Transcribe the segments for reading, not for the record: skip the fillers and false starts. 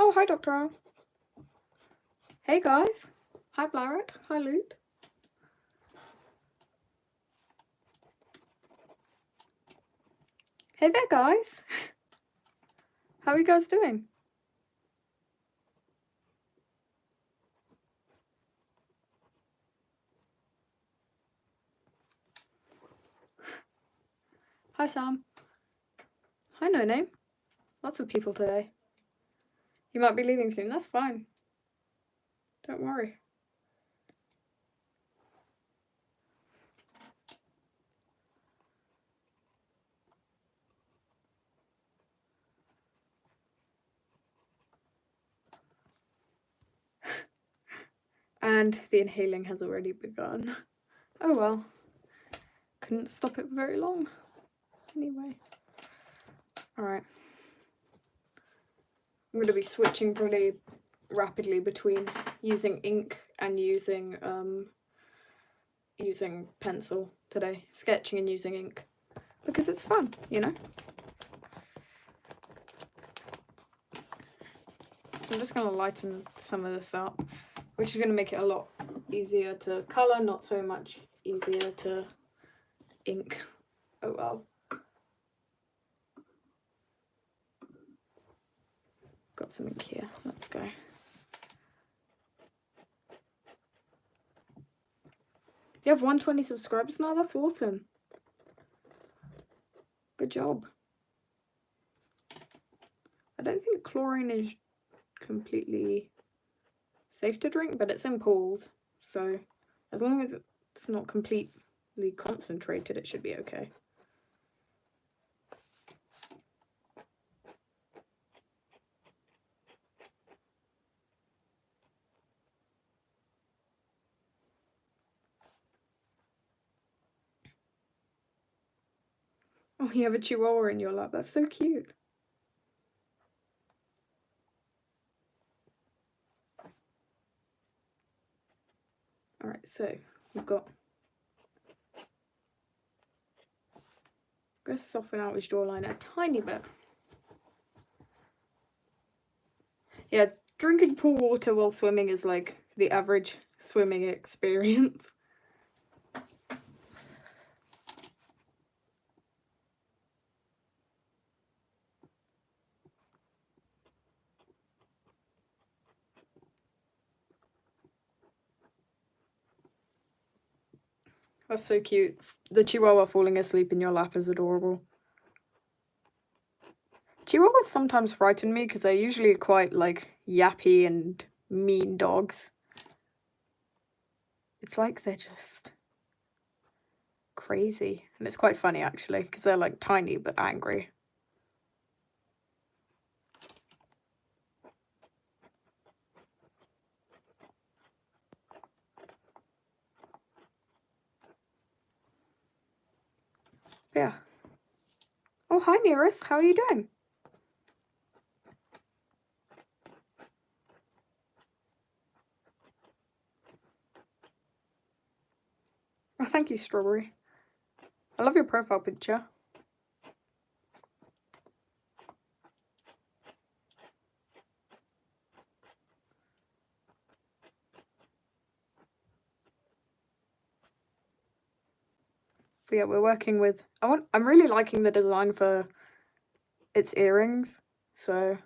Oh, hi, Dr. Al. Hey, guys. Hi, Blaret. Hi, Loot. Hey there, guys. How are you guys doing? Hi, Sam. Hi, No Name. Lots of people today. You might be leaving soon. That's fine. Don't worry. And the inhaling has already begun. Oh well. Couldn't stop it for very long. Anyway. Alright. I'm going to be switching pretty rapidly between using ink and using pencil today. Sketching and using ink. Because it's fun, you know? So I'm just going to lighten some of this up, which is going to make it a lot easier to colour, not so much easier to ink. Oh well. Got some ink here. Let's go. You have 120 subscribers now? That's awesome. Good job. I don't think chlorine is completely safe to drink, but it's in pools, so as long as it's not completely concentrated, it should be okay. Oh, you have a chihuahua in your lap. That's so cute. Alright, so we've got... I'm going to soften out his jawline a tiny bit. Yeah, drinking pool water while swimming is like the average swimming experience. That's so cute. The chihuahua falling asleep in your lap is adorable. Chihuahuas sometimes frighten me because they're usually quite, like, yappy and mean dogs. It's like they're just crazy. And it's quite funny, actually, because they're, like, tiny but angry. Yeah. Oh, hi, Nearest. How are you doing? Oh, thank you, Strawberry. I love your profile picture. But yeah, we're working with... I'm really liking the design for its earrings, so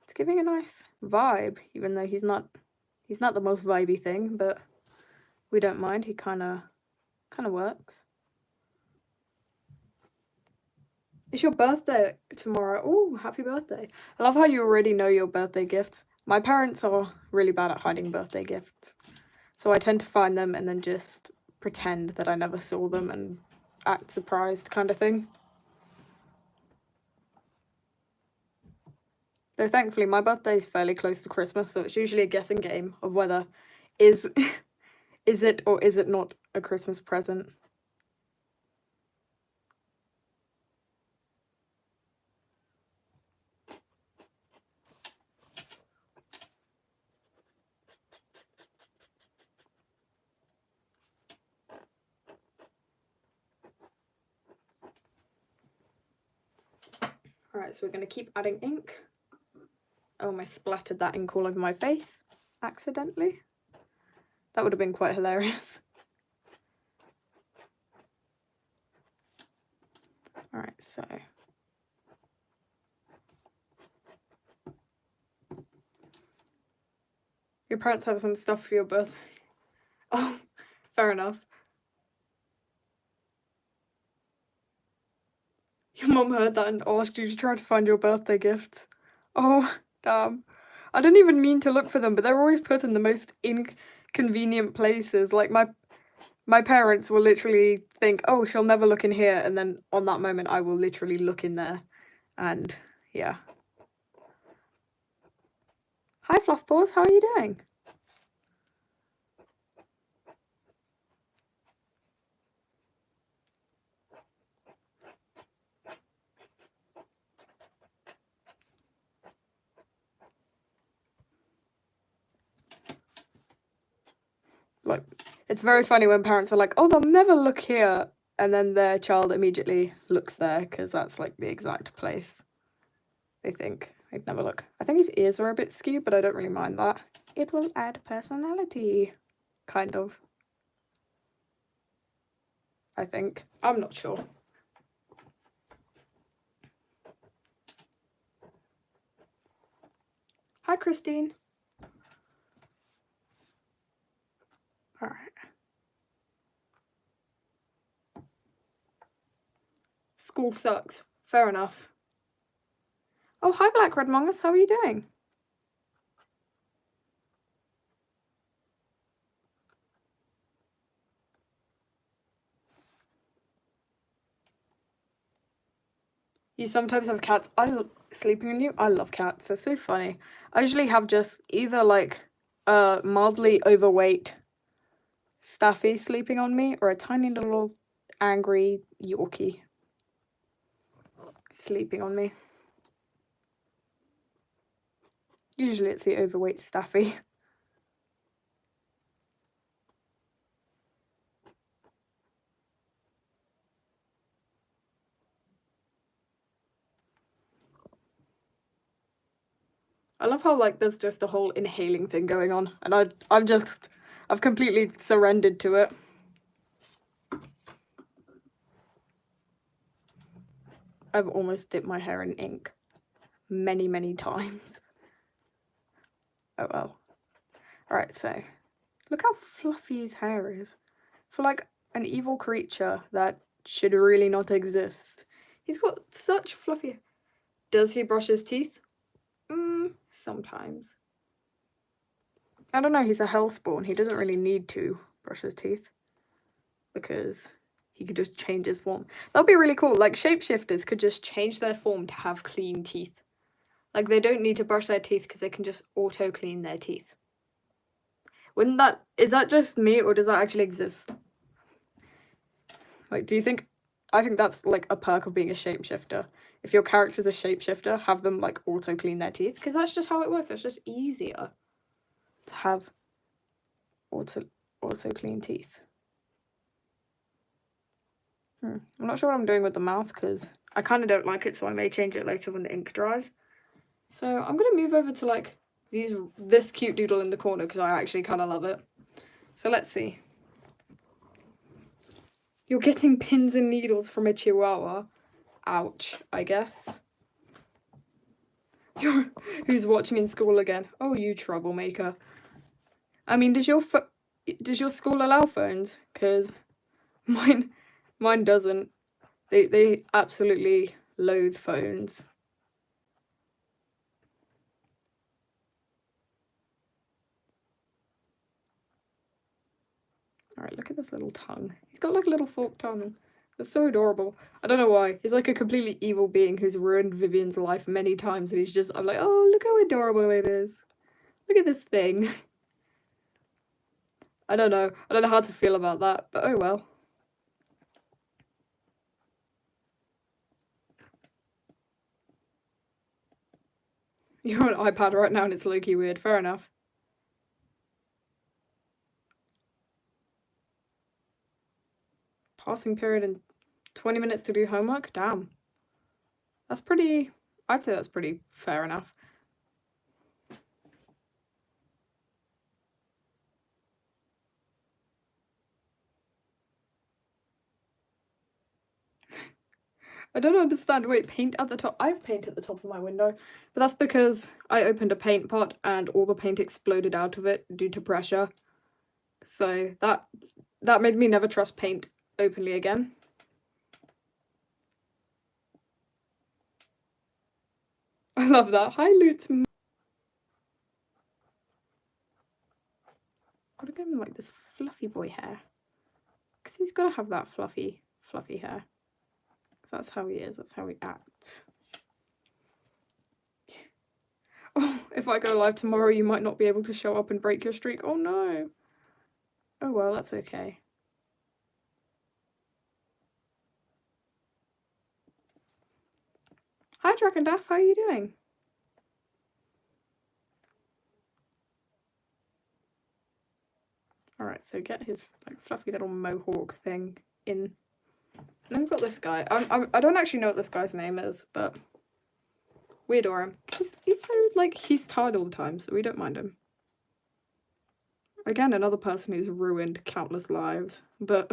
it's giving a nice vibe, even though he's not the most vibey thing, but we don't mind. He kind of works. It's your birthday tomorrow. Oh, happy birthday. I love how you already know your birthday gifts. My parents are really bad at hiding birthday gifts, so I tend to find them and then just pretend that I never saw them and act surprised kind of thing. Though thankfully my birthday is fairly close to Christmas, so it's usually a guessing game of whether is it or is it not a Christmas present. Alright, so we're going to keep adding ink Oh, I splattered that ink all over my face accidentally. That would have been quite hilarious. Alright, so... Your parents have some stuff for your birthday. Oh, fair enough. Your mum heard that and asked you to try to find your birthday gifts. Oh, damn. I didn't even mean to look for them, but they're always put in the most inconvenient places. Like, my parents will literally think, oh, she'll never look in here, and then on that moment I will literally look in there. And, yeah. Hi, Fluffpaws, how are you doing? Like, it's very funny when parents are like, oh, they'll never look here, and then their child immediately looks there, because that's, like, the exact place they think they'd never look. I think his ears are a bit skewed, but I don't really mind that. It will add personality, kind of. I think. I'm not sure. Hi, Christine. Alright. School sucks. Fair enough. Oh, hi, Black Red Mongus. How are you doing? You sometimes have cats. Sleeping on you? I love cats. They're so funny. I usually have just either, like, a mildly overweight Staffy sleeping on me, or a tiny little angry Yorkie sleeping on me. Usually it's the overweight Staffy. I love how, like, there's just a whole inhaling thing going on, and I've completely surrendered to it. I've almost dipped my hair in ink many, many times. Oh well. Alright, so look how fluffy his hair is. For, like, an evil creature that should really not exist. He's got such fluffy... Does he brush his teeth? Sometimes. I don't know, he's a Hellspawn. He doesn't really need to brush his teeth, because he could just change his form. That'd be really cool. Like, shapeshifters could just change their form to have clean teeth. Like, they don't need to brush their teeth because they can just auto-clean their teeth. Wouldn't that... Is that just me, or does that actually exist? Like, do you think... I think that's, like, a perk of being a shapeshifter. If your character's a shapeshifter, have them, like, auto-clean their teeth, because that's just how it works. It's just easier to have auto-clean teeth. I'm not sure what I'm doing with the mouth, because I kind of don't like it, so I may change it later when the ink dries. So I'm going to move over to, like, this cute doodle in the corner, because I actually kind of love it. So let's see. You're getting pins and needles from a chihuahua. Ouch, I guess. Who's watching in school again? Oh, you troublemaker. I mean, does your school allow phones? Because mine doesn't. They absolutely loathe phones. Alright, look at this little tongue. He's got like a little forked tongue. That's so adorable. I don't know why. He's like a completely evil being who's ruined Vivian's life many times, and he's just... I'm like, oh, look how adorable it is. Look at this thing. I don't know how to feel about that, but oh well. You're on an iPad right now and it's low-key weird. Fair enough. Passing period and 20 minutes to do homework? Damn. That's pretty... I'd say that's pretty fair enough. I don't understand. Wait, paint at the top. I have paint at the top of my window, but that's because I opened a paint pot and all the paint exploded out of it due to pressure. So that made me never trust paint openly again. I love that. Hi, Lutz. Gotta give him like this fluffy boy hair, because he's gotta have that fluffy hair. Because that's how he is. That's how he acts. Oh, if I go live tomorrow, you might not be able to show up and break your streak. Oh no. Oh well, that's okay. Hi, Dragon Daff. How are you doing? Alright, so get his like fluffy little mohawk thing in. And then we've got this guy. I don't actually know what this guy's name is, but we adore him. He's so, like, he's tired all the time, so we don't mind him. Again, another person who's ruined countless lives, but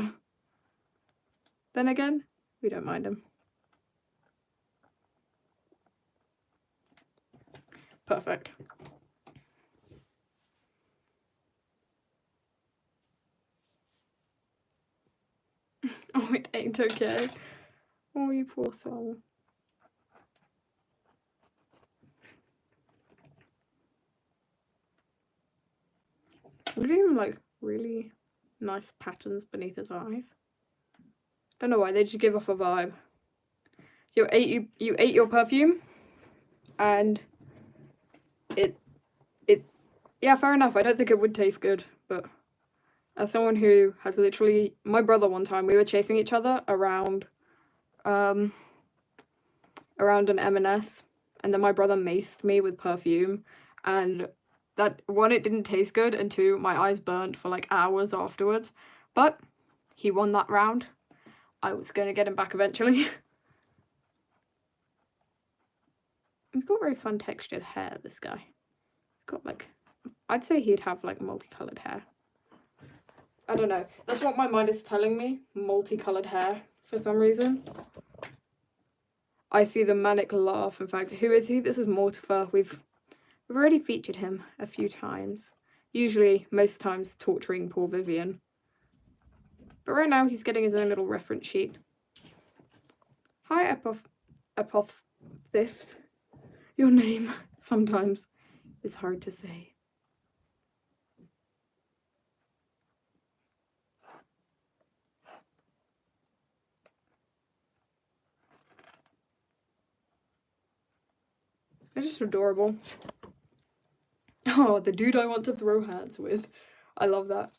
then again, we don't mind him. Perfect. Oh, it ain't okay. Oh, you poor soul. I'm giving him like really nice patterns beneath his eyes. Don't know why, they just give off a vibe. You ate your perfume, and it yeah, fair enough. I don't think it would taste good, but as someone who has literally, my brother one time, we were chasing each other around an M&S, and then my brother maced me with perfume, and that, one, it didn't taste good, and two, my eyes burnt for like hours afterwards, but he won that round. I was gonna get him back eventually. He's got very fun textured hair, this guy. He's got like, I'd say he'd have like multicolored hair. I don't know. That's what my mind is telling me. Multicolored hair for some reason. I see the manic laugh. In fact, who is he? This is Mortifer. We've already featured him a few times. Usually, most times, torturing poor Vivian. But right now, he's getting his own little reference sheet. Hi, Apophthifs. Your name sometimes is hard to say. They're just adorable. Oh, the dude I want to throw hands with. I love that.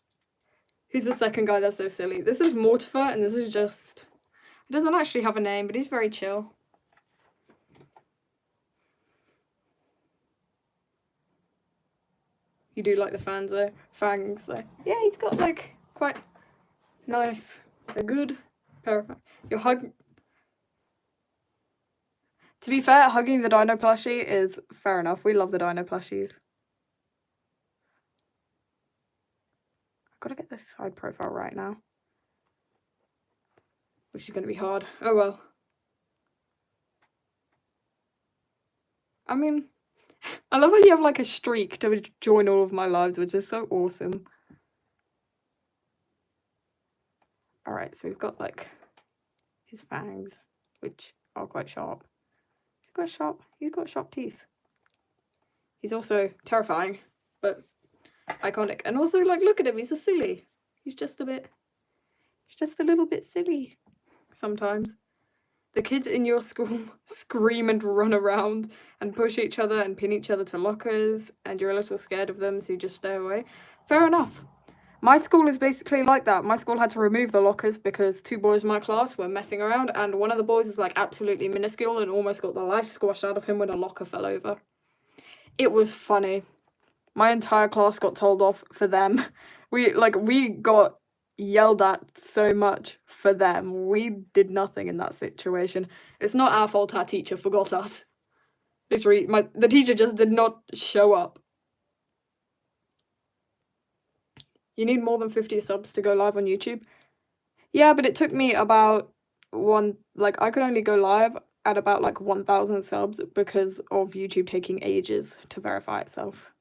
Who's the second guy that's so silly? This is Mortifer, and this is just... He doesn't actually have a name, but he's very chill. You do like the fangs though. Yeah, he's got like quite nice, a good pair of... Your hug... To be fair, hugging the dino plushie is fair enough. We love the dino plushies. I've got to get this side profile right now, which is going to be hard. Oh well. I mean, I love how you have like a streak to join all of my lives, which is so awesome. Alright, so we've got like his fangs, which are quite sharp. He's got sharp teeth. He's also terrifying, but iconic. And also, like, look at him, he's a silly. He's just a little bit silly sometimes. The kids in your school scream and run around and push each other and pin each other to lockers, and you're a little scared of them, so you just stay away. Fair enough. My school is basically like that. My school had to remove the lockers because two boys in my class were messing around, and one of the boys is like absolutely minuscule and almost got the life squashed out of him when a locker fell over. It was funny. My entire class got told off for them. We got yelled at so much for them. We did nothing in that situation. It's not our fault our teacher forgot us. Literally, the teacher just did not show up. You need more than 50 subs to go live on YouTube? Yeah, but it took me about I could only go live at about like 1,000 subs because of YouTube taking ages to verify itself.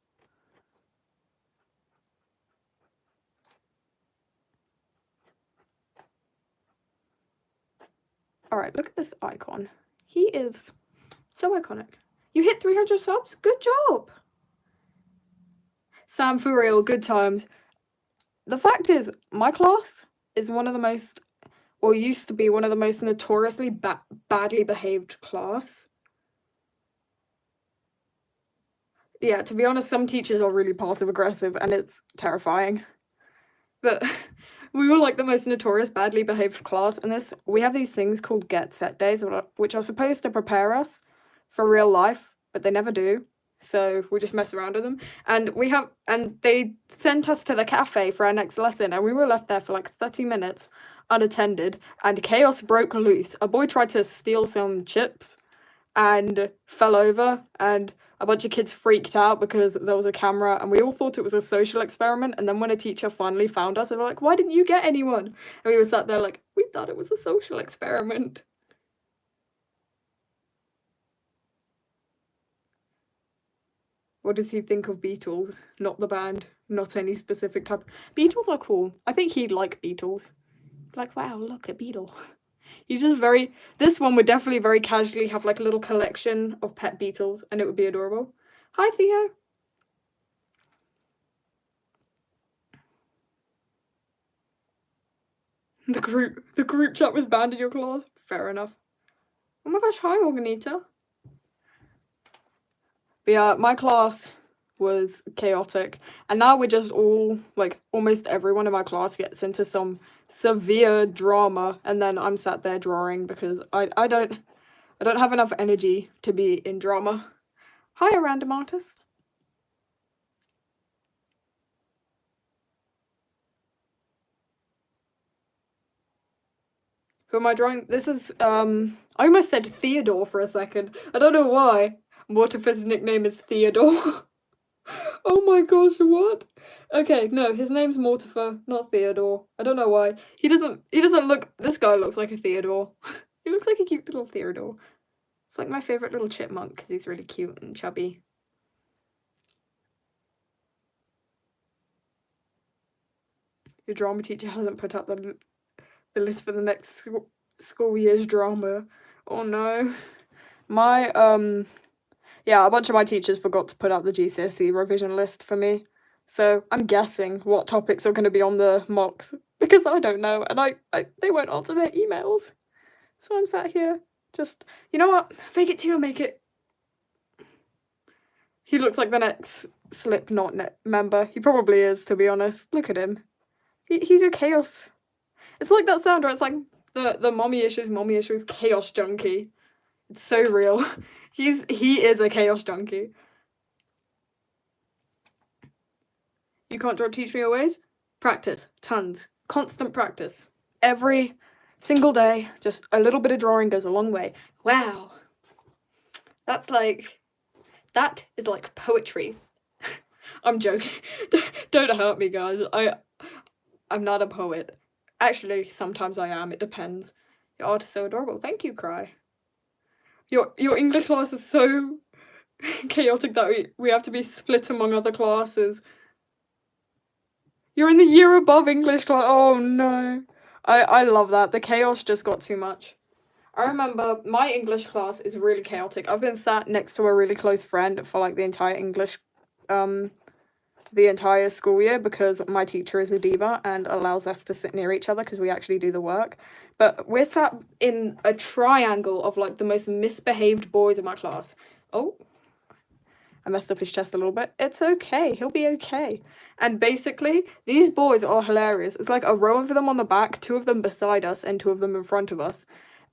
Alright, look at this icon. He is so iconic. You hit 300 subs? Good job! Sam, for real, good times. The fact is, my class is one of the most, or used to be one of the most notoriously badly behaved class. Yeah, to be honest, some teachers are really passive-aggressive, and it's terrifying. But we were like the most notorious badly behaved class, and we have these things called get set days, which are supposed to prepare us for real life, but they never do. So we just mess around with them. And they sent us to the cafe for our next lesson, and we were left there for like 30 minutes unattended, and chaos broke loose. A boy tried to steal some chips and fell over, and a bunch of kids freaked out because there was a camera, and we all thought it was a social experiment. And then when a teacher finally found us, they were like, "Why didn't you get anyone?" And we were sat there like, "We thought it was a social experiment." What does he think of Beatles? Not the band, not any specific type. Beatles are cool. I think he'd like Beatles. Like, wow, look, a beetle. He's just this one would definitely very casually have like a little collection of pet beetles, and it would be adorable. Hi, Theo. The group chat was banned in your class? Fair enough. Oh my gosh, hi, Organita. But yeah, my class was chaotic, and now we're just all, like, almost everyone in my class gets into some severe drama, and then I'm sat there drawing because I don't have enough energy to be in drama. Hi, a random artist. Who am I drawing? This is, I almost said Theodore for a second. I don't know why. Mortifer's nickname is Theodore. Oh my gosh, what? Okay, no, his name's Mortifer, not Theodore. I don't know why. He doesn't look, this guy looks like a Theodore. He looks like a cute little Theodore. It's like my favorite little chipmunk because he's really cute and chubby. Your drama teacher hasn't put up the list for the next school year's drama. Oh no. My, yeah, a bunch of my teachers forgot to put up the GCSE revision list for me. So I'm guessing what topics are going to be on the mocks, because I don't know, and they won't answer their emails. So I'm sat here, just, you know what, fake it till you make it. He looks like the next Slipknot member. He probably is, to be honest. Look at him. He's a chaos. It's like that sound where it's like the mommy issues, chaos junkie. It's so real. He is a chaos junkie. You can't draw, teach me your ways? Practice. Tons. Constant practice. Every single day, just a little bit of drawing goes a long way. Wow. That is like poetry. I'm joking. Don't hurt me, guys. I'm not a poet. Actually, sometimes I am. It depends. Your art is so adorable. Thank you, Cry. Your English class is so chaotic that we have to be split among other classes. You're in the year above English class. Oh no. I love that. The chaos just got too much. I remember my English class is really chaotic. I've been sat next to a really close friend for like the entire school year because my teacher is a diva and allows us to sit near each other because we actually do the work. But we're sat in a triangle of like the most misbehaved boys in my class. Oh, I messed up his chest a little bit. It's okay. He'll be okay. And basically, these boys are hilarious. It's like a row of them on the back, 2 of them beside us, and 2 of them in front of us.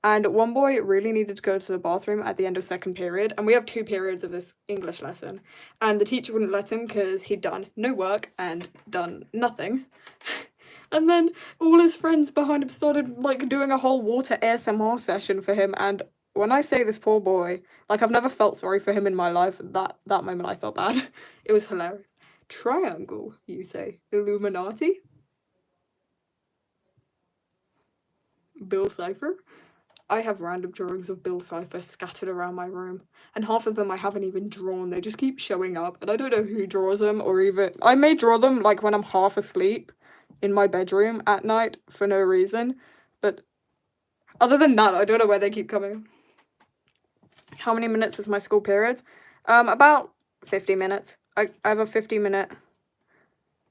And one boy really needed to go to the bathroom at the end of second period, and we have 2 periods of this English lesson. And the teacher wouldn't let him because he'd done no work and done nothing. And then all his friends behind him started like doing a whole water ASMR session for him, and when I say this poor boy, like I've never felt sorry for him in my life, that moment I felt bad. It was hilarious. Triangle, you say? Illuminati? Bill Cipher? I have random drawings of Bill Cipher scattered around my room, and half of them I haven't even drawn. They just keep showing up, and I don't know who draws them, or even I may draw them like when I'm half asleep in my bedroom at night for no reason, but other than that, I don't know where they keep coming. How many minutes is my school period? About 50 minutes. I have a 50-minute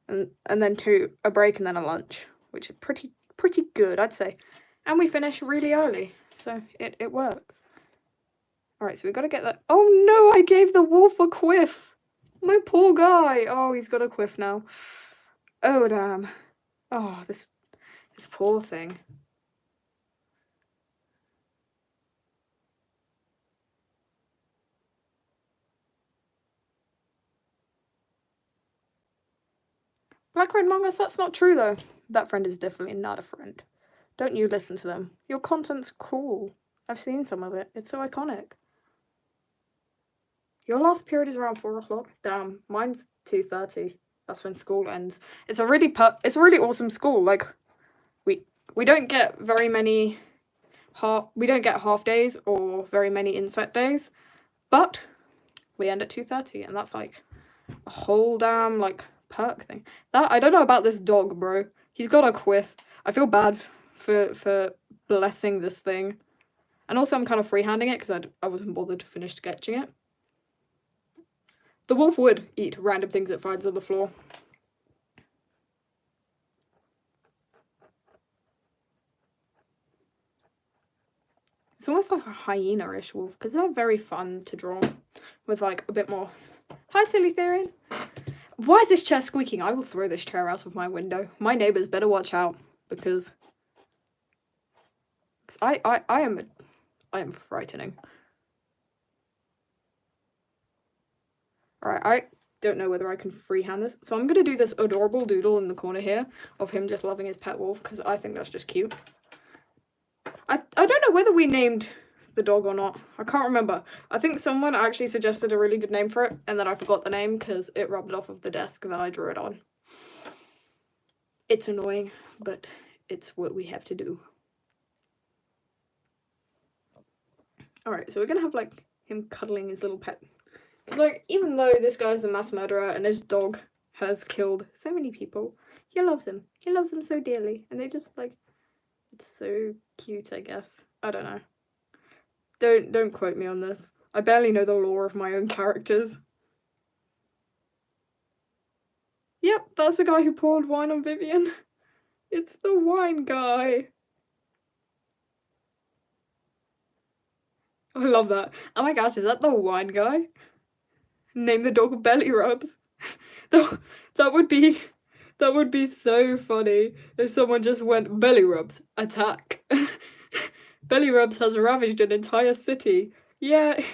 and then a break and then a lunch, which is pretty good, I'd say. And we finish really early, so it works. Alright, so we've got to get that. Oh no, I gave the wolf a quiff! My poor guy! Oh, he's got a quiff now. Oh, damn. Oh, this poor thing. Black Red Among Us, that's not true though. That friend is definitely not a friend. Don't you listen to them. Your content's cool. I've seen some of it. It's so iconic. Your last period is around 4 o'clock? Damn, mine's 2:30. That's when school ends. It's a really awesome school. Like, we don't get very many we don't get half days or very many inset days, but we end at 2:30, and that's like a whole damn like perk thing. That I don't know about this dog, bro. He's got a quiff. I feel bad for blessing this thing, and also I'm kind of freehanding it because I wasn't bothered to finish sketching it. The wolf would eat random things it finds on the floor. It's almost like a hyena-ish wolf, because they're very fun to draw, with like a bit more. Hi, Silly Therian. Why is this chair squeaking? I will throw this chair out of my window. My neighbours better watch out, because I am frightening. Alright, I don't know whether I can freehand this, so I'm gonna do this adorable doodle in the corner here of him just loving his pet wolf, because I think that's just cute. I don't know whether we named the dog or not. I can't remember. I think someone actually suggested a really good name for it, and then I forgot the name because it rubbed off of the desk that I drew it on. It's annoying, but it's what we have to do. Alright, so we're gonna have like him cuddling his little pet. Because like, even though this guy's a mass murderer and his dog has killed so many people, he loves him. He loves them so dearly, and they just like, it's so cute, I guess. I don't know. Don't quote me on this. I barely know the lore of my own characters. Yep, that's the guy who poured wine on Vivian. It's the wine guy. I love that. Oh my gosh, is that the wine guy? Name the dog Belly Rubs. That would be so funny if someone just went, Belly Rubs, attack. Belly Rubs has ravaged an entire city. Yeah. And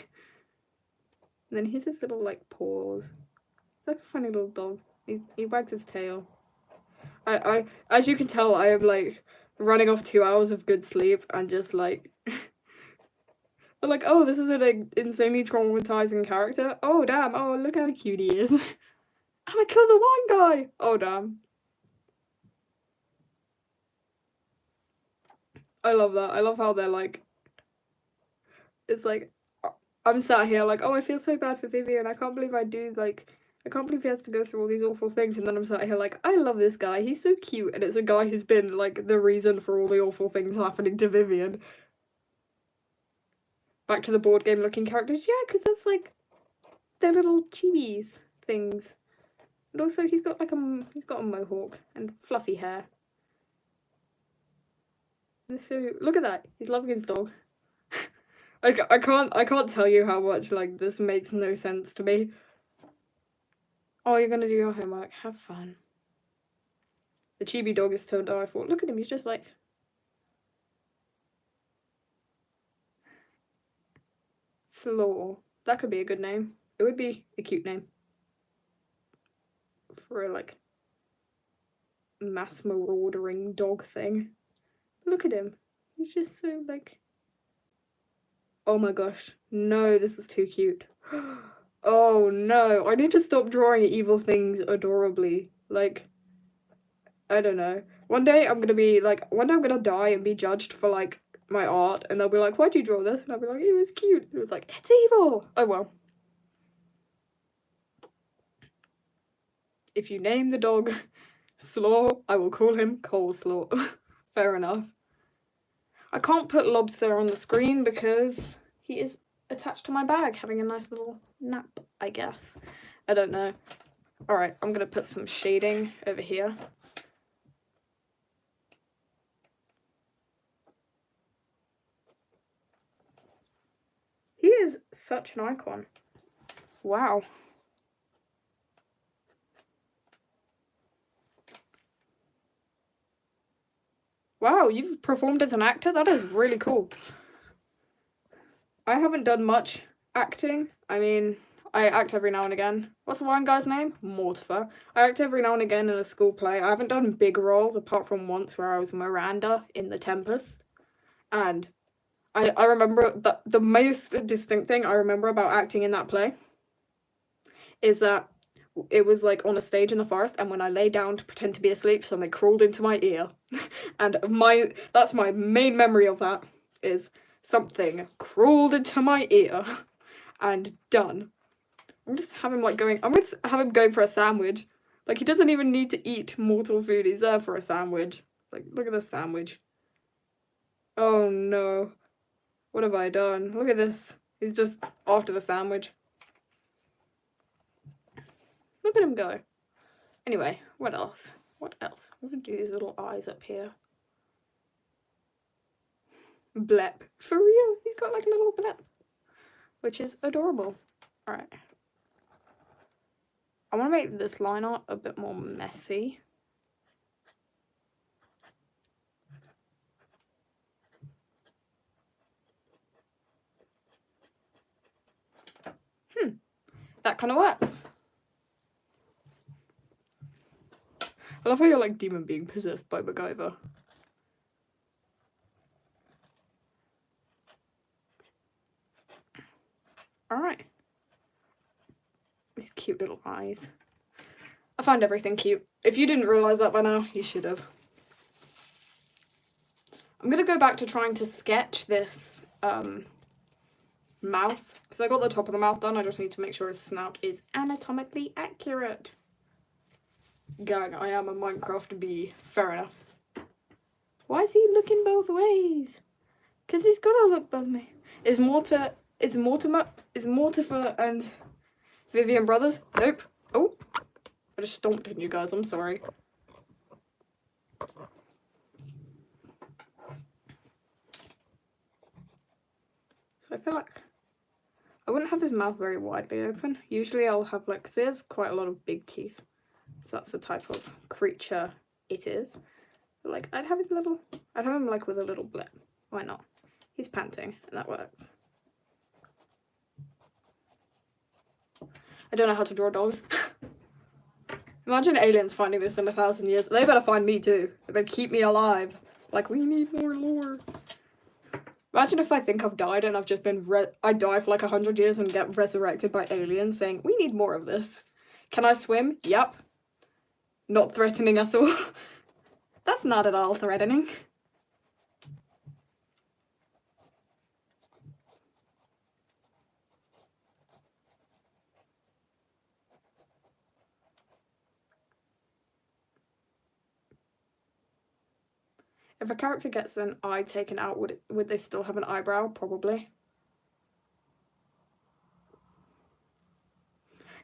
then here's his little like paws. It's like a funny little dog. He wags his tail. I as you can tell, I am like running off 2 hours of good sleep and just like I'm like, oh, this is an insanely traumatizing character. Oh damn, oh look how cute he is. I'm gonna kill the wine guy. Oh damn. I love that. I love how they're like, it's like, I'm sat here like, oh, I feel so bad for Vivian. I can't believe I can't believe he has to go through all these awful things. And then I'm sat here like, I love this guy. He's so cute. And it's a guy who's been like the reason for all the awful things happening to Vivian. Back to the board game looking characters. Yeah, because that's like their little chibis things. And also he's got a mohawk and fluffy hair. And so look at that. He's loving his dog. I can't tell you how much like this makes no sense to me. Oh, you're gonna do your homework. Have fun. The chibi dog is so die for. Look at him, he's just like... Slaw. That could be a good name. It would be a cute name. For a, like, mass maraudering dog thing. Look at him. He's just so, like... Oh my gosh. No, this is too cute. Oh no, I need to stop drawing evil things adorably. Like, I don't know. One day I'm gonna die and be judged for like my art and they'll be like, why'd you draw this? And I'll be like, it was cute. It was like, it's evil. Oh well. If you name the dog Slaw, I will call him Coleslaw. Fair enough. I can't put Lobster on the screen because he is attached to my bag, having a nice little nap, I guess. I don't know. Alright, I'm gonna put some shading over here. He is such an icon. Wow. Wow, you've performed as an actor? That is really cool. I haven't done much acting. I mean, I act every now and again. What's the one guy's name? Mortifer. I act every now and again in a school play. I haven't done big roles apart from once where I was Miranda in The Tempest. And I remember that the most distinct thing I remember about acting in that play is that it was like on a stage in the forest, and when I lay down to pretend to be asleep, something crawled into my ear. And that's my main memory of that, is something crawled into my ear. And done. I'm just have him like going, I'm gonna have him going for a sandwich. Like, he doesn't even need to eat mortal food, he's there for a sandwich. Like, look at this sandwich. Oh no. What have I done? Look at this. He's just after the sandwich. Look at him go. Anyway, what else? What else? I'm gonna do these little eyes up here. Blep. For real, he's got like a little blep. Which is adorable. Alright. I want to make this line art a bit more messy. That kind of works. I love how you're like demon being possessed by MacGyver. Alright. These cute little eyes. I find everything cute. If you didn't realise that by now, you should have. I'm gonna go back to trying to sketch this mouth, because I got the top of the mouth done. I just need to make sure his snout is anatomically accurate. Gang, I am a Minecraft bee. Fair enough. Why is he looking both ways? Because he's gotta look both ways. Is Mortifer and Vivian brothers? Nope. Oh, I just stomped on you guys. I'm sorry. So I feel like I wouldn't have his mouth very widely open. Usually I'll have like, because he has quite a lot of big teeth. So that's the type of creature it is. But like, I'd have him like with a little blip. Why not? He's panting, and that works. I don't know how to draw dogs. Imagine aliens finding this in 1,000 years. They better find me too. They better keep me alive. Like, we need more lore. Imagine if I think I've died and I've just been I die for like 100 years and get resurrected by aliens saying, we need more of this. Can I swim? Yep. Not threatening us all. That's not at all threatening. If a character gets an eye taken out, would they still have an eyebrow? Probably.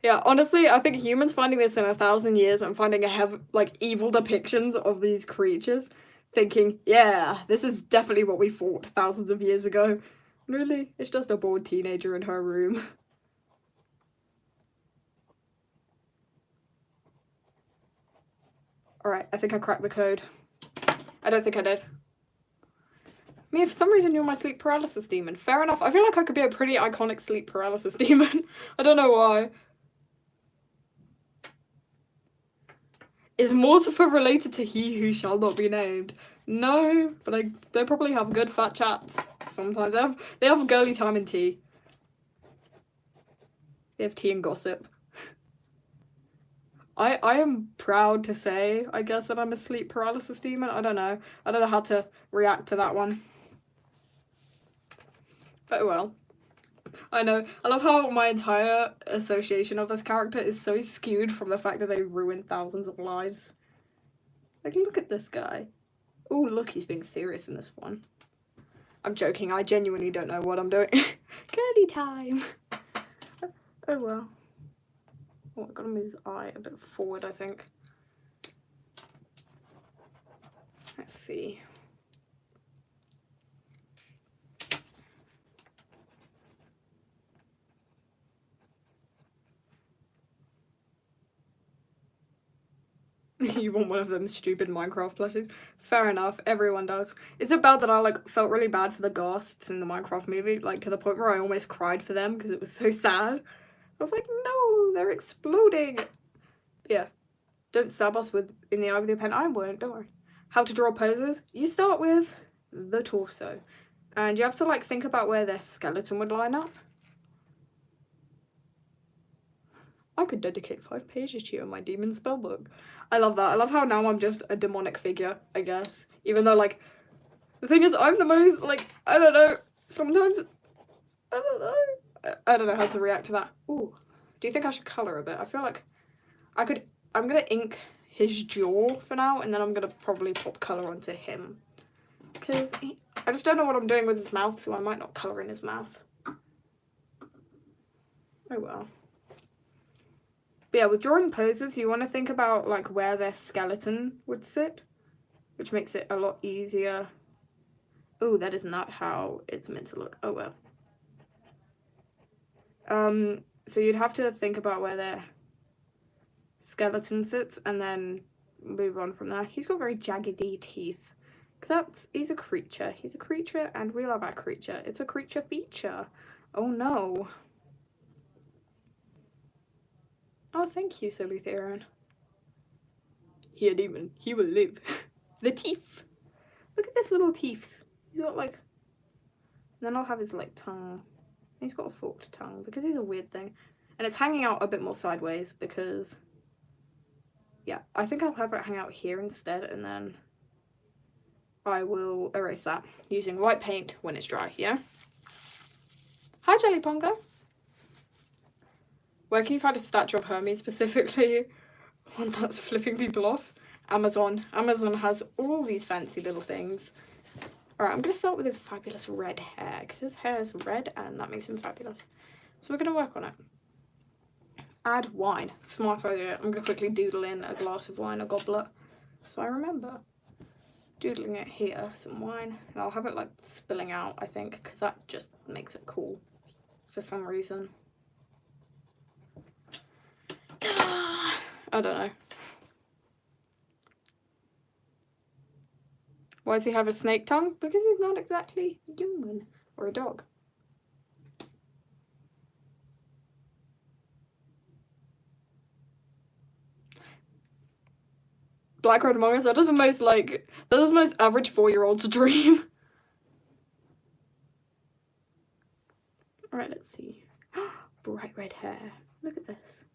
Yeah, honestly, I think humans finding this in 1,000 years and finding like evil depictions of these creatures, thinking, yeah, this is definitely what we fought thousands of years ago. Really? It's just a bored teenager in her room. Alright, I think I cracked the code. I don't think I did. Mia, for some reason you're my sleep paralysis demon. Fair enough. I feel like I could be a pretty iconic sleep paralysis demon. I don't know why. Is Mortifer related to He Who Shall Not Be Named? No, but they probably have good fat chats. Sometimes they have girly time and tea. They have tea and gossip. I am proud to say, I guess, that I'm a sleep paralysis demon. I don't know how to react to that one. But well. I know. I love how my entire association of this character is so skewed from the fact that they ruined thousands of lives. Like, look at this guy. Oh, look, he's being serious in this one. I'm joking. I genuinely don't know what I'm doing. Curly time. Oh, well. Oh, I've got to move his eye a bit forward, I think. Let's see. You want one of them stupid Minecraft plushies? Fair enough, everyone does. Is it bad that I like felt really bad for the ghosts in the Minecraft movie? Like to the point where I almost cried for them because it was so sad. I was like, no, they're exploding. Yeah. Don't stab us with in the eye with your pen. I won't, don't worry. How to draw poses? You start with the torso. And you have to like think about where their skeleton would line up. I could dedicate 5 pages to you in my demon spellbook. I love that. I love how now I'm just a demonic figure, I guess. Even though, like, the thing is, I'm the most, like, I don't know, sometimes, I don't know. I don't know how to react to that. Ooh, do you think I should colour a bit? I feel like I'm gonna ink his jaw for now, and then I'm gonna probably pop colour onto him. Because I just don't know what I'm doing with his mouth, so I might not colour in his mouth. Oh well. But yeah, with drawing poses, you want to think about like where their skeleton would sit, which makes it a lot easier. Oh, that is not how it's meant to look. Oh well. So you'd have to think about where their skeleton sits and then move on from there. He's got very jaggedy teeth. Cause he's a creature. He's a creature and we love our creature. It's a creature feature. Oh no. Oh, thank you, silly Theron. He a demon. He will live. The teeth. Look at this little teeth. He's got like... And then I'll have his like tongue. He's got a forked tongue because he's a weird thing. And it's hanging out a bit more sideways because... Yeah, I think I'll have it hang out here instead and then I will erase that using white paint when it's dry, yeah? Hi, Jelly Pongo. Where can you find a statue of Hermes specifically? One that's flipping people off? Amazon. Amazon has all these fancy little things. Alright, I'm going to start with his fabulous red hair, because his hair is red and that makes him fabulous. So we're going to work on it. Add wine. Smart idea. I'm going to quickly doodle in a glass of wine, a goblet. So I remember doodling it here, some wine. And I'll have it like spilling out, I think, because that just makes it cool for some reason. I don't know. Why does he have a snake tongue? Because he's not exactly human or a dog. Black Red Among Us, that is the most average 4-year-old's dream. Alright, let's see. Bright red hair. Look at this.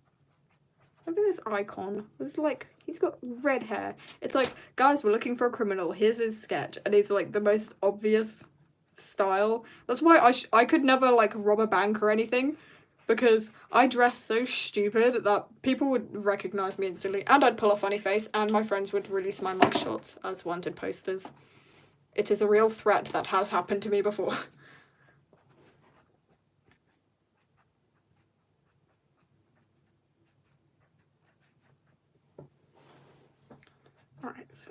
Look at this icon. It's like, he's got red hair. It's like, guys, we're looking for a criminal. Here's his sketch. And it's like the most obvious style. That's why I could never like rob a bank or anything. Because I dress so stupid that people would recognize me instantly. And I'd pull a funny face. And my friends would release my mugshots as wanted posters. It is a real threat that has happened to me before. Alright, so...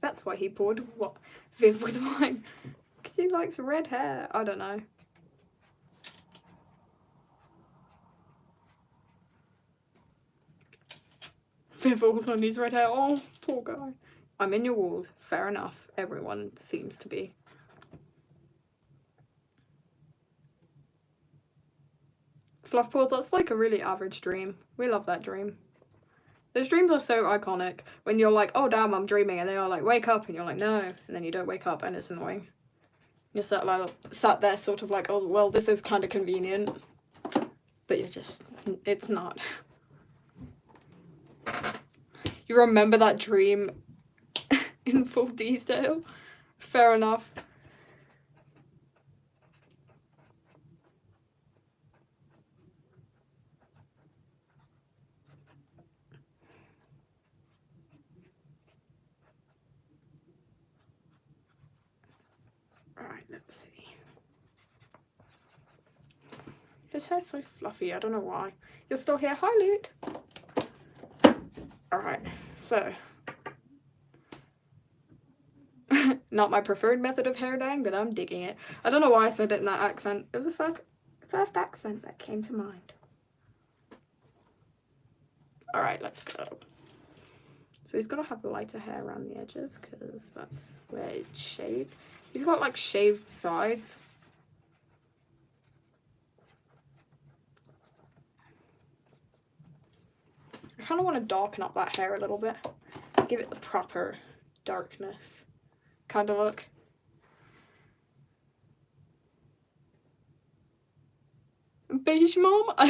That's why he poured Viv with wine. Because he likes red hair. I don't know. Viv also needs red hair. Oh, poor guy. I'm in your walls. Fair enough. Everyone seems to be. Fluff pools, that's like a really average dream. We love that dream. Those dreams are so iconic. When you're like, oh damn, I'm dreaming, and they are like, wake up, and you're like, no, and then you don't wake up, and it's annoying. You're sat there sort of like, oh, well, this is kind of convenient. But you're just, it's not. You remember that dream in full detail? Fair enough. Alright, let's see. His hair's so fluffy, I don't know why. You're still here? Hi, Luke! Alright, so. Not my preferred method of hair dyeing, but I'm digging it. I don't know why I said it in that accent. It was the first accent that came to mind. Alright, let's go. So he's got to have lighter hair around the edges, because that's where it's shaved. He's got, like, shaved sides. I kind of want to darken up that hair a little bit. Give it the proper darkness kind of look. Beige mom? I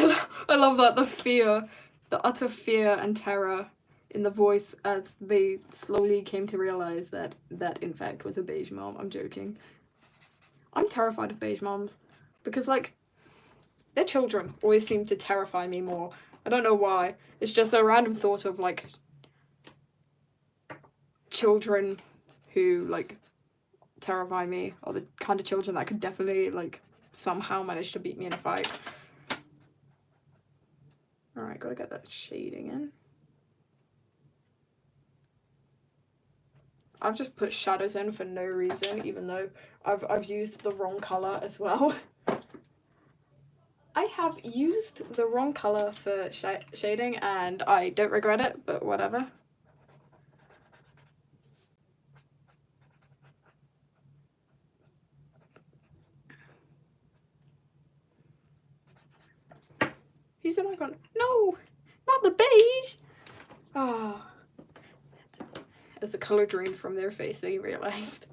love that, the fear, the utter fear and terror in the voice as they slowly came to realize that that in fact was a beige mom. I'm joking. I'm terrified of beige moms because, like, their children always seem to terrify me more. I don't know why. It's just a random thought of, like, children who, like, terrify me, or the kind of children that could definitely, like, somehow manage to beat me in a fight. Alright, gotta get that shading in. I've just put shadows in for no reason, even though I've used the wrong colour as well. I have used the wrong colour for shading and I don't regret it, but whatever. He's an icon. No! Not the beige! Ah. Oh. As the colour drained from their face, they realised.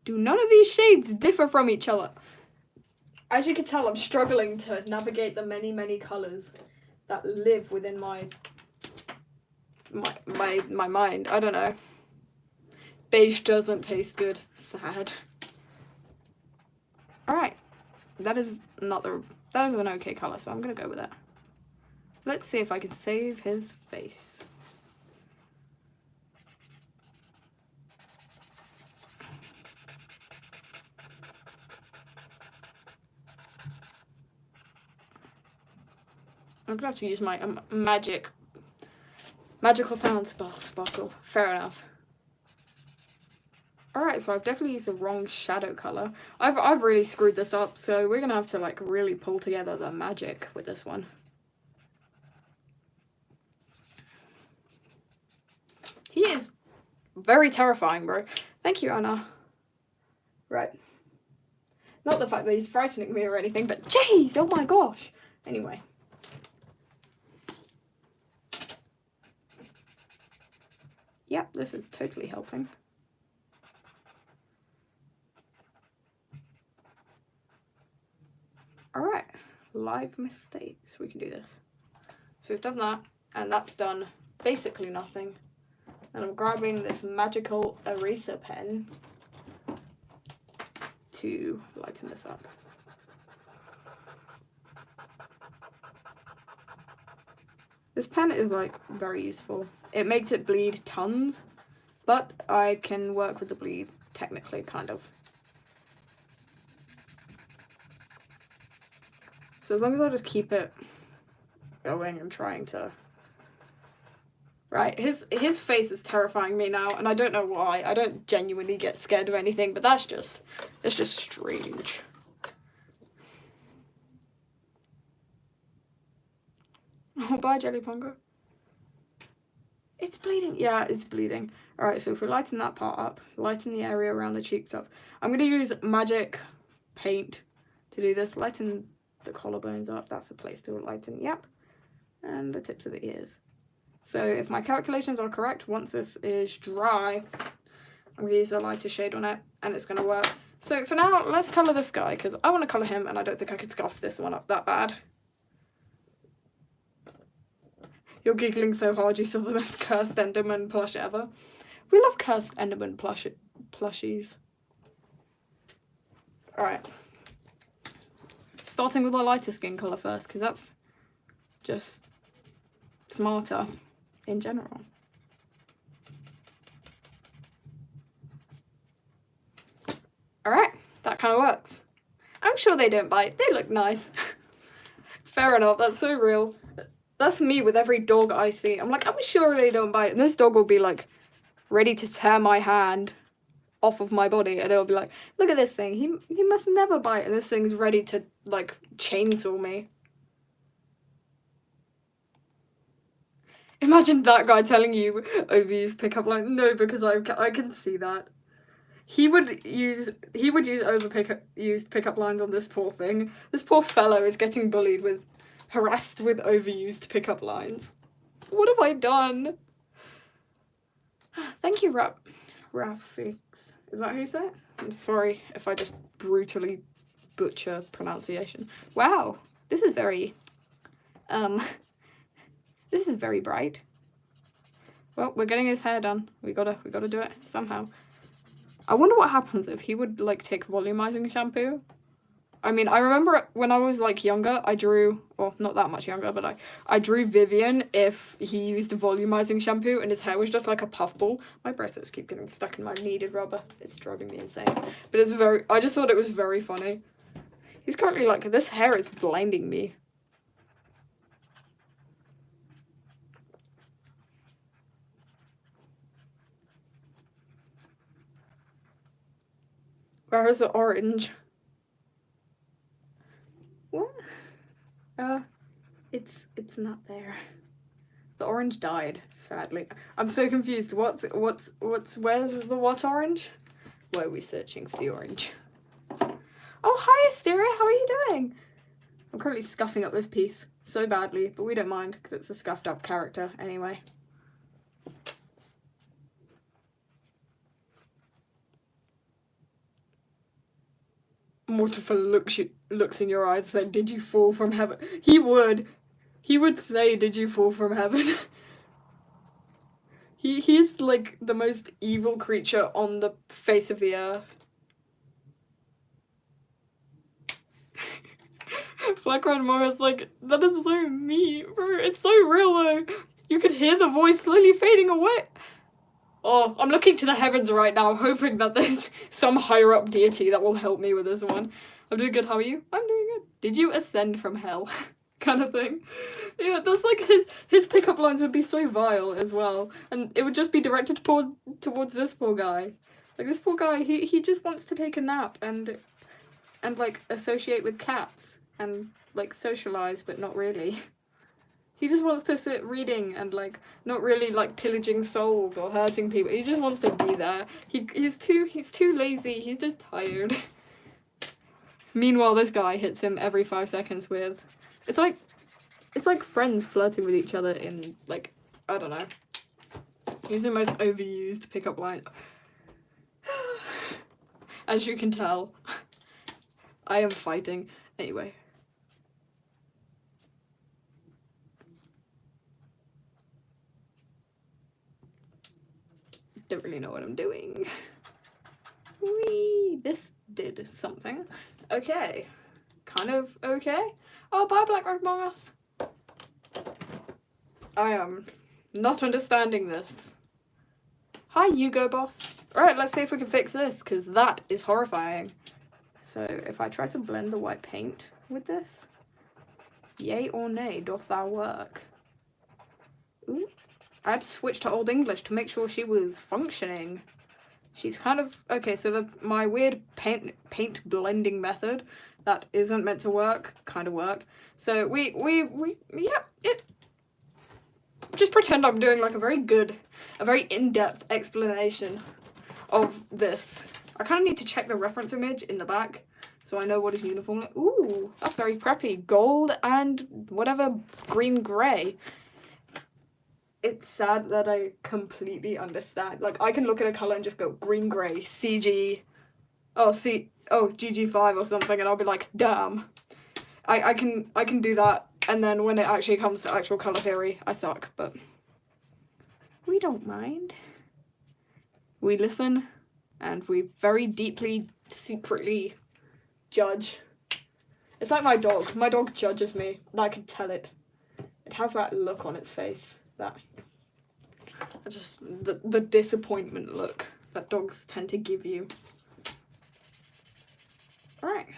Do none of these shades differ from each other? As you can tell, I'm struggling to navigate the many, many colours that live within my mind. I don't know. Beige doesn't taste good. Sad. Alright. That is an okay colour, so I'm gonna go with that. Let's see if I can save his face. I'm gonna have to use my magical sound sparkle. Fair enough. Alright, so I've definitely used the wrong shadow colour. I've really screwed this up, so we're gonna have to, like, really pull together the magic with this one. He is very terrifying, bro. Thank you, Anna. Right. Not the fact that he's frightening me or anything, but jeez, oh my gosh. Anyway. Yep, this is totally helping. Alright, live mistakes. We can do this. So we've done that, and that's done basically nothing. And I'm grabbing this magical eraser pen to lighten this up. This pen is, like, very useful. It makes it bleed tons, but I can work with the bleed technically, kind of. So as long as I just keep it going and trying to... Right, his face is terrifying me now, and I don't know why. I don't genuinely get scared of anything, but it's just strange. Oh, bye, Jelly Pongo. It's bleeding. Yeah, it's bleeding. Alright, so if we lighten that part up, lighten the area around the cheeks up. I'm going to use magic paint to do this. Lighten the collarbones up. That's the place to lighten. Yep. And the tips of the ears. So if my calculations are correct, once this is dry, I'm going to use a lighter shade on it, and it's going to work. So for now, let's colour this guy, because I want to colour him, and I don't think I could scuff this one up that bad. You're giggling so hard you saw the most cursed Enderman plush ever. We love cursed Enderman plushies. Alright. Starting with our lighter skin colour first, because that's just smarter in general. Alright, that kind of works. I'm sure they don't bite. They look nice. Fair enough, that's so real. That's me with every dog I see. I'm like, I'm sure they don't bite. And this dog will be like, ready to tear my hand off of my body. And it'll be like, look at this thing. He must never bite. And this thing's ready to, like, chainsaw me. Imagine that guy telling you overused pickup line. No, because I can see that. He would use used pickup lines on this poor thing. This poor fellow is getting bullied with, harassed with overused pickup lines. What have I done? Thank you, Rafix. Is that how you say it? I'm sorry if I just brutally butcher pronunciation. Wow, this is very, this is very bright. Well, we're getting his hair done. We gotta do it somehow. I wonder what happens if he would, like, take volumizing shampoo. I mean, I remember when I was, like, younger, I drew, well, not that much younger, but I drew Vivian if he used volumizing shampoo and his hair was just like a puffball. My bracelets keep getting stuck in my kneaded rubber. It's driving me insane. But it's I just thought it was very funny. He's currently like, this hair is blinding me. Where is the orange? What? It's not there. The orange died, sadly. I'm so confused. Where's the what orange? Why are we searching for the orange? Oh, hi, Asteria, how are you doing? I'm currently scuffing up this piece so badly, but we don't mind, because it's a scuffed up character anyway. Mortifer looks in your eyes and said, did you fall from heaven? He would say, did you fall from heaven? He's like the most evil creature on the face of the earth. Black Red Morris, like, that is so mean. It's so real though. You could hear the voice slowly fading away. Oh, I'm looking to the heavens right now, hoping that there's some higher up deity that will help me with this one. I'm doing good, how are you? I'm doing good. Did you ascend from hell? Kind of thing. Yeah, that's like his pickup lines would be so vile as well. And it would just be directed towards this poor guy. Like, this poor guy, he just wants to take a nap and like, associate with cats. And, like, socialize, but not really. He just wants to sit reading and, like, not really, like, pillaging souls or hurting people. He just wants to be there. He's too lazy. He's just tired. Meanwhile, this guy hits him every 5 seconds with... It's like friends flirting with each other in, like, I don't know. He's the most overused pickup line. As you can tell, I am fighting. Anyway. Don't really know what I'm doing. Whee! This did something. Okay. Kind of okay. Oh, bye, Black Red Moss. I am not understanding this. Hi, Hugo Boss. Alright, let's see if we can fix this, because that is horrifying. So, if I try to blend the white paint with this, yay or nay, doth thou work? Ooh. I had to switch to Old English to make sure she was functioning. She's kind of... Okay, so my weird paint blending method that isn't meant to work kind of worked. So yeah, just pretend I'm doing like a very in-depth explanation of this. I kind of need to check the reference image in the back so I know what his uniform is. Ooh, that's very preppy. Gold and whatever green grey. It's sad that I completely understand. Like, I can look at a colour and just go green grey, CG, GG5 or something, and I'll be like, damn. I can do that, and then when it actually comes to actual colour theory, I suck, but we don't mind. We listen, and we very deeply, secretly judge. It's like my dog. My dog judges me, and I can tell it. It has that look on its face, that just the disappointment look that dogs tend to give you. Alright.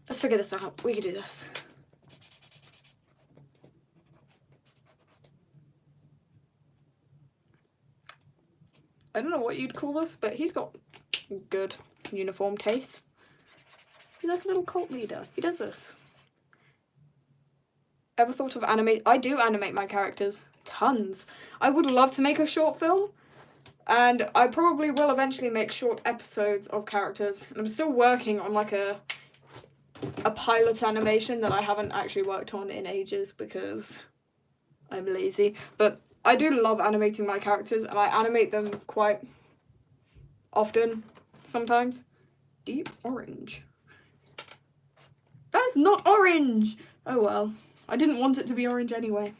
Let's figure this out. We can do this. I don't know what you'd call this, but he's got good uniform taste. He's like a little cult leader. He does this. Ever thought of animate? I do animate my characters. Tons. I would love to make a short film. And I probably will eventually make short episodes of characters. And I'm still working on like a pilot animation that I haven't actually worked on in ages because I'm lazy. But I do love animating my characters, and I animate them quite often, sometimes. Deep orange. That is not orange! Oh well. I didn't want it to be orange anyway.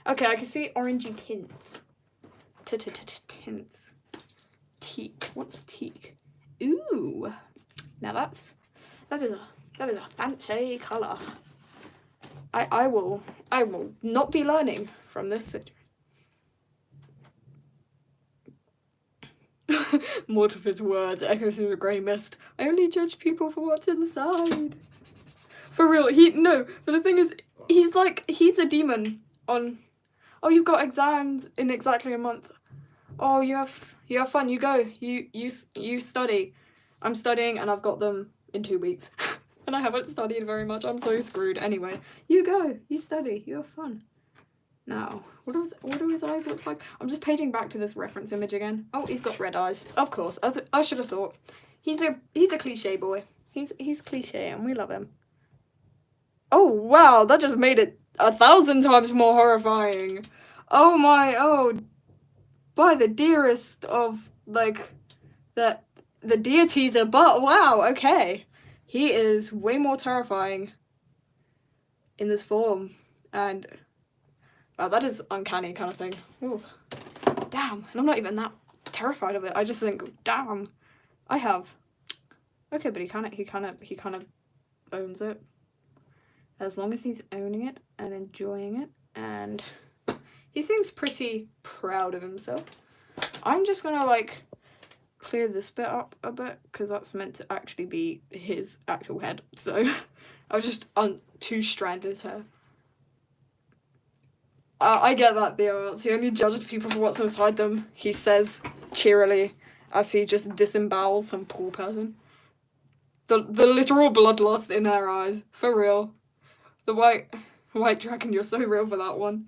Okay, I can see orangey tints. Tints. Teak. What's teak? Ooh. Now that is a fancy colour. I will not be learning from this situation. Mortifer's words echo through the grey mist. I only judge people for what's inside. For real, but the thing is, he's a demon on, oh, you've got exams in exactly a month. Oh, you have fun, you go, you study. I'm studying and I've got them in 2 weeks. And I haven't studied very much, I'm so screwed. Anyway, you go, you study, you have fun. Now, what do his eyes look like? I'm just paging back to this reference image again. Oh, he's got red eyes. Of course, I should have thought. He's a cliche boy. He's cliche and we love him. Oh wow, that just made it 1,000 times more horrifying. Oh my, oh, by the dearest of, like, the deities above. Wow, okay. He is way more terrifying in this form. And, wow, that is uncanny kind of thing. Ooh, damn, and I'm not even that terrified of it. I just think, damn, I have. Okay, but he kind of owns it. As long as he's owning it and enjoying it, and he seems pretty proud of himself. I'm just gonna like clear this bit up a bit because that's meant to actually be his actual head. So I was just on 2 strands his hair. I get that the he only judges people for what's inside them, he says cheerily as he just disembowels some poor person. The literal bloodlust in their eyes, for real. The white dragon, you're so real for that one.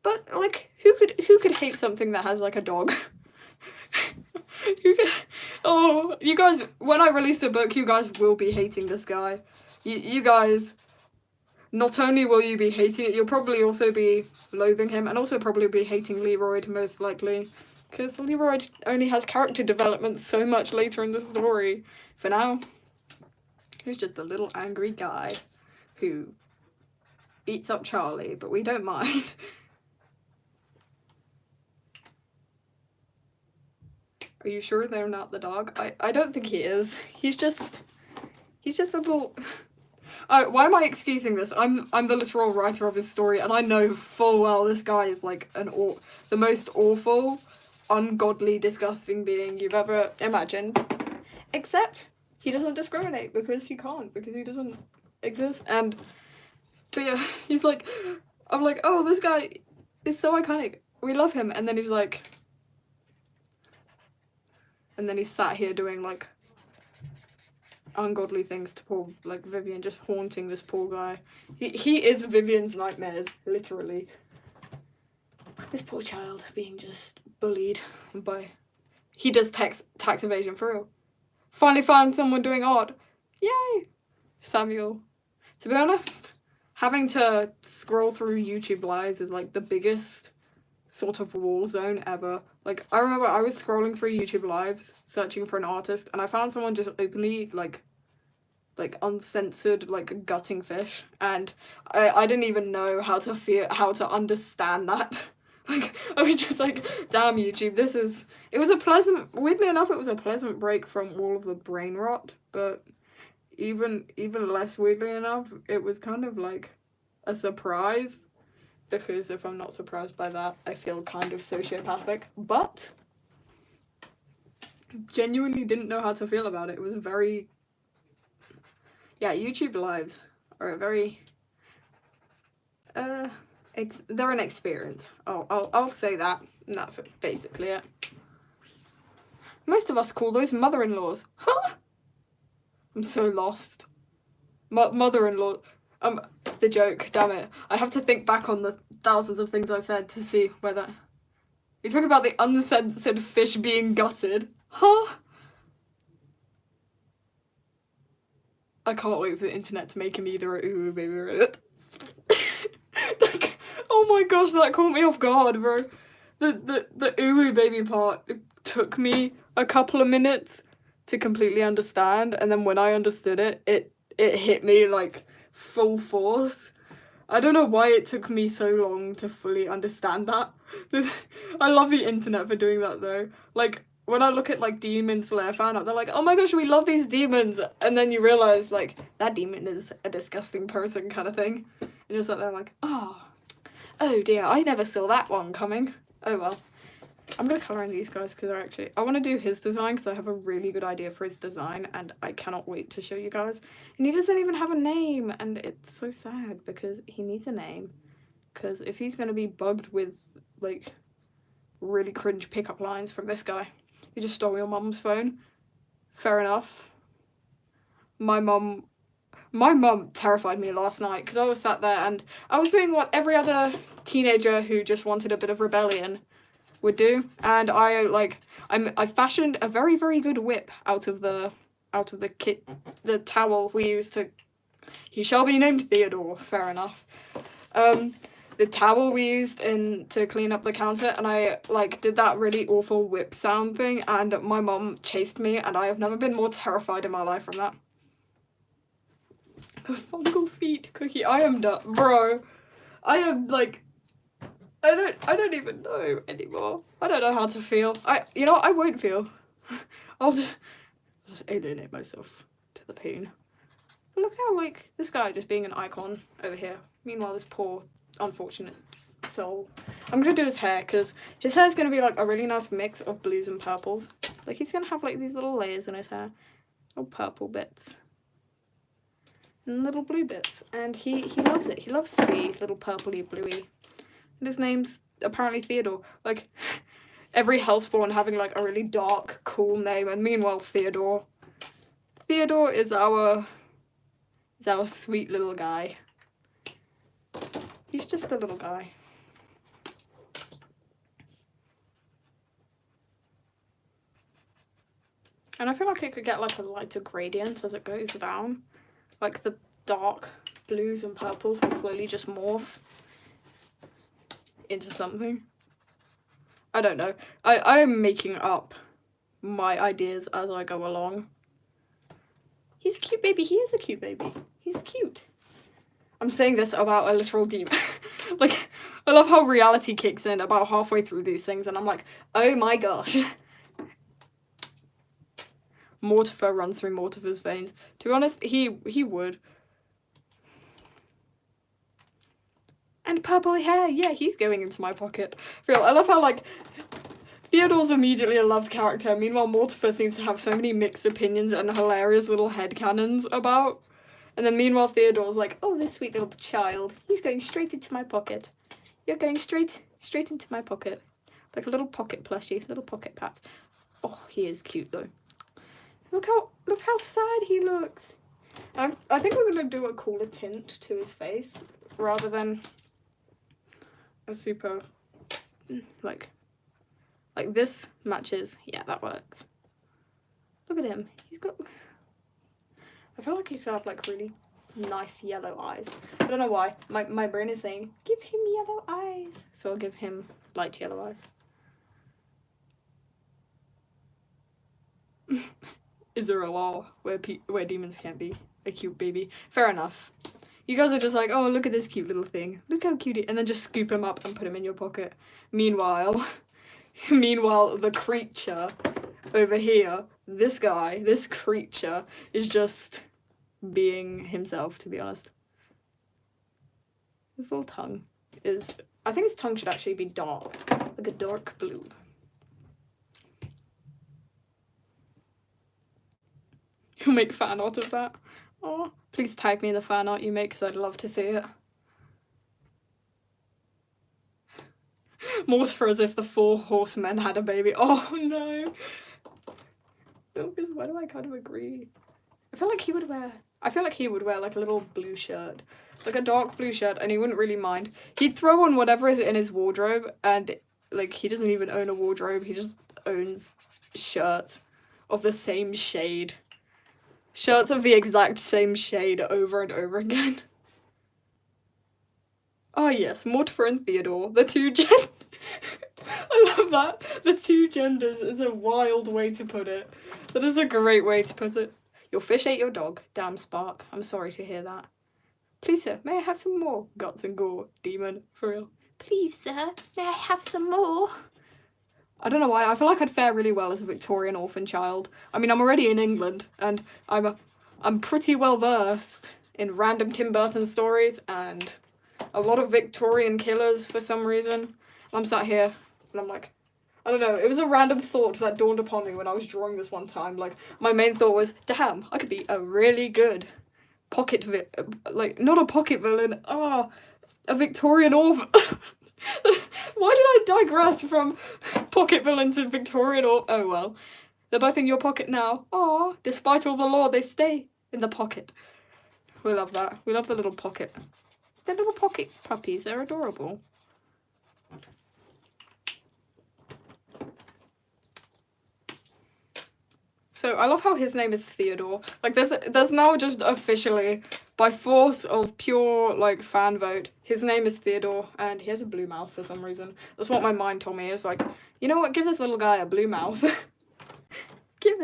But like, who could hate something that has like a dog? Oh, you guys, when I release a book, you guys will be hating this guy. You guys, not only will you be hating it, you'll probably also be loathing him, and also probably be hating Leroy most likely. Because Leroy only has character development so much later in the story. For now, he's just a little angry guy who beats up Charlie, but we don't mind. Are you sure they're not the dog? I don't think he is. He's just a little... why am I excusing this? I'm the literal writer of his story, and I know full well this guy is like the most awful, ungodly, disgusting being you've ever imagined. Except he doesn't discriminate because he can't, because he doesn't exist. But yeah, he's like, I'm like, oh, this guy is so iconic. We love him. And then he's like, and then he's sat here doing like ungodly things to poor, like, Vivian, just haunting this poor guy. He is Vivian's nightmares, literally. This poor child being just bullied by... He does tax evasion, for real. Finally found someone doing art. Yay! Samuel. To be honest, having to scroll through YouTube lives is like the biggest sort of war zone ever. Like, I remember I was scrolling through YouTube lives searching for an artist, and I found someone just openly like uncensored, like, gutting fish, and I didn't even know how to understand that. Like, I was just like, damn YouTube, weirdly enough, it was a pleasant break from all of the brain rot, but even less weirdly enough, it was kind of like a surprise, because if I'm not surprised by that, I feel kind of sociopathic, but genuinely didn't know how to feel about it. It was very, yeah, YouTube lives are a very, they're an experience. I'll say that, and that's basically it. Most of us call those mother-in-laws. Huh? I'm so lost. Mother-in-law. The joke, damn it. I have to think back on the thousands of things I've said to see whether... You talk about the uncensored fish being gutted. Huh? I can't wait for the internet to make him either a ooh baby or it. Like, oh my gosh, that caught me off guard, bro. The ooh baby part took me a couple of minutes to completely understand, and then when I understood it, it hit me like full force. I don't know why it took me so long to fully understand that. I love the internet for doing that though. Like, when I look at like Demon Slayer fan art, they're like, oh my gosh, we love these demons, and then you realize like that demon is a disgusting person kind of thing. And just like they're like, oh dear, I never saw that one coming. Oh well. I'm gonna colour in these guys because I want to do his design because I have a really good idea for his design and I cannot wait to show you guys. And he doesn't even have a name, and it's so sad because he needs a name. Because if he's gonna be bugged with like really cringe pickup lines from this guy, you just stole your mum's phone. Fair enough. My mum terrified me last night because I was sat there and I was doing what every other teenager who just wanted a bit of rebellion would do, and I fashioned a very, very good whip out of the towel we used to... He shall be named Theodore, fair enough. The towel we used to clean up the counter, and I like did that really awful whip sound thing, and my mum chased me, and I have never been more terrified in my life from that. The fungal feet cookie. I am done, bro. I am like... I don't even know anymore. I don't know how to feel. I won't feel. I'll just alienate myself to the pain. But look how, like, this guy just being an icon over here. Meanwhile, this poor, unfortunate soul. I'm gonna do his hair, because his hair's gonna be, like, a really nice mix of blues and purples. Like, he's gonna have, like, these little layers in his hair. Little purple bits. And little blue bits. And he loves it. He loves to be little purpley, bluey. And his name's apparently Theodore. Like, every Hellspawn having, like, a really dark, cool name. And meanwhile, Theodore is our sweet little guy. He's just a little guy. And I feel like it could get, like, a lighter gradient as it goes down. Like, the dark blues and purples will slowly just morph into something. I don't know. I'm making up my ideas as I go along. He's a cute baby. He is a cute baby. He's cute. I'm saying this about a literal demon. Like, I love how reality kicks in about halfway through these things, and I'm like, oh my gosh. Mortifer runs through Mortifer's veins. To be honest, he would. And purple hair, yeah, he's going into my pocket. I love how, like, Theodore's immediately a loved character, meanwhile Mortifer seems to have so many mixed opinions and hilarious little headcanons about. And then meanwhile Theodore's like, oh, this sweet little child, he's going straight into my pocket. You're going straight into my pocket. Like a little pocket plushie, little pocket pat. Oh, he is cute though. Look how sad he looks. I think we're gonna do a cooler tint to his face rather than a super like this matches. Yeah, that works. Look at him. He's got... I feel like he could have like really nice yellow eyes. I don't know why. My brain is saying, give him yellow eyes. So I'll give him light yellow eyes. Is there a law where demons can't be a cute baby? Fair enough. You guys are just like, oh, look at this cute little thing. Look how cute and then just scoop him up and put him in your pocket. Meanwhile, the creature over here, this guy, this creature, is just being himself, to be honest. His little tongue is... I think his tongue should actually be dark. Like a dark blue. You'll make fan art of that. Oh, please tag me in the fan art you make because I'd love to see it. Mortifer as if the 4 horsemen had a baby. Oh no. No, because why do I kind of agree? I feel like he would wear like a little blue shirt. Like a dark blue shirt, and he wouldn't really mind. He'd throw on whatever is in his wardrobe, and like he doesn't even own a wardrobe, he just owns shirts of the same shade. Shirts of the exact same shade over and over again. Oh yes, Mortifer and Theodore, the 2 genders. I love that. The 2 genders is a wild way to put it. That is a great way to put it. Your fish ate your dog. Damn, Spark. I'm sorry to hear that. Please, sir, may I have some more? Guts and gore. Demon. For real. Please, sir, may I have some more? I don't know why, I feel like I'd fare really well as a Victorian orphan child. I mean, I'm already in England, and I'm pretty well versed in random Tim Burton stories and a lot of Victorian killers for some reason. I'm sat here, and I'm like, I don't know, it was a random thought that dawned upon me when I was drawing this one time. Like, my main thought was, damn, I could be a really good not a pocket villain, a Victorian orphan. Why did I digress from pocket villains and Victorian or... Oh well. They're both in your pocket now. Aw, despite all the law, they stay in the pocket. We love that. We love the little pocket. They're little pocket puppies. They're adorable. So I love how his name is Theodore. Like there's now just officially, by force of pure like fan vote, his name is Theodore and he has a blue mouth for some reason. That's what my mind told me. It's like, you know what, give this little guy a blue mouth. Leave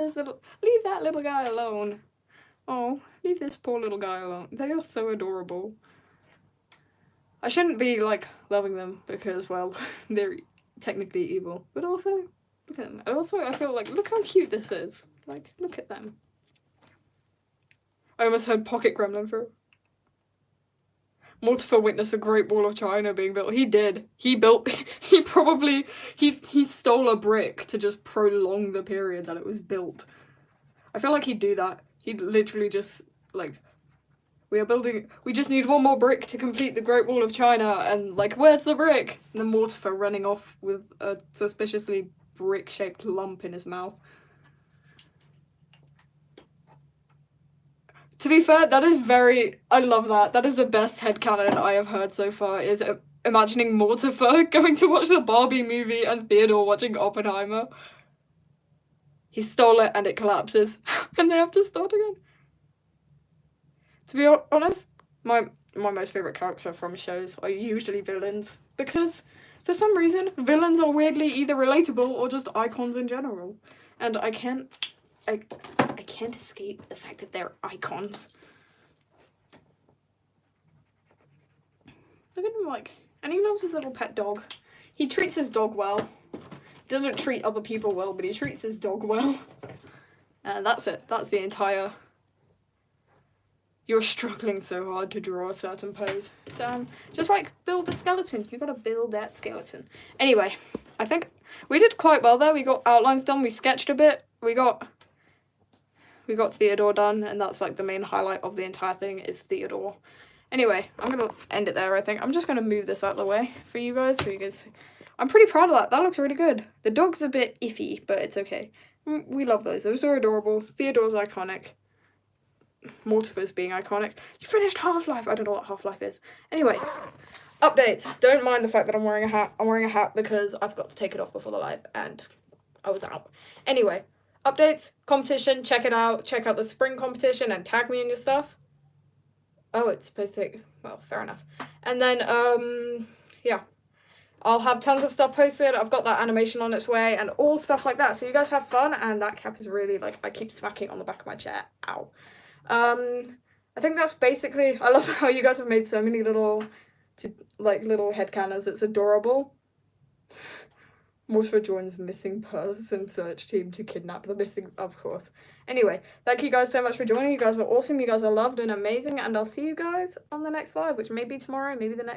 that little guy alone. Oh, leave this poor little guy alone. They are so adorable. I shouldn't be like loving them because, well, they're technically evil, but also look at them. And also I feel like, look how cute this is. Like, look at them. I almost heard Pocket Gremlin through. Mortifer witnessed a Great Wall of China being built. He did. He stole a brick to just prolong the period that it was built. I feel like he'd do that. He'd literally just, like, we just need one more brick to complete the Great Wall of China, and, like, where's the brick? And then Mortifer running off with a suspiciously brick-shaped lump in his mouth. To be fair, that is I love that. That is the best headcanon I have heard so far, is imagining Mortifer going to watch the Barbie movie and Theodore watching Oppenheimer. He stole it and it collapses, and they have to start again. To be honest, my most favourite character from shows are usually villains, because for some reason, villains are weirdly either relatable or just icons in general. And I can't escape the fact that they're icons. Look at him, like, and he loves his little pet dog. He treats his dog well. He doesn't treat other people well, but he treats his dog well. And that's it. That's the entire... You're struggling so hard to draw a certain pose. Damn. Just, like, build the skeleton. You gotta build that skeleton. Anyway, I think we did quite well there. We got outlines done. We sketched a bit. We got Theodore done, and that's like the main highlight of the entire thing is Theodore. Anyway, I'm gonna end it there, I think. I'm just gonna move this out of the way for you guys so you guys... I'm pretty proud of that. That looks really good. The dog's a bit iffy, but it's okay. We love those. Those are adorable. Theodore's iconic. Mortifer's being iconic. You finished Half-Life. I don't know what Half-Life is. Anyway, updates. Don't mind the fact that I'm wearing a hat. I'm wearing a hat because I've got to take it off before the live, and I was out. Anyway, updates, competition, check it out. Check out the spring competition and tag me in your stuff. Oh, it's supposed to... Well, fair enough. And then, yeah. I'll have tons of stuff posted. I've got that animation on its way and all stuff like that. So you guys have fun, and that cap is really, like, I keep smacking on the back of my chair. Ow. I think that's basically, I love how you guys have made so many little headcanons. It's adorable. Mortifer joins missing person search team to kidnap the missing, of course. Anyway, thank you guys so much for joining. You guys were awesome. You guys are loved and amazing. And I'll see you guys on the next live, which may be tomorrow, maybe the next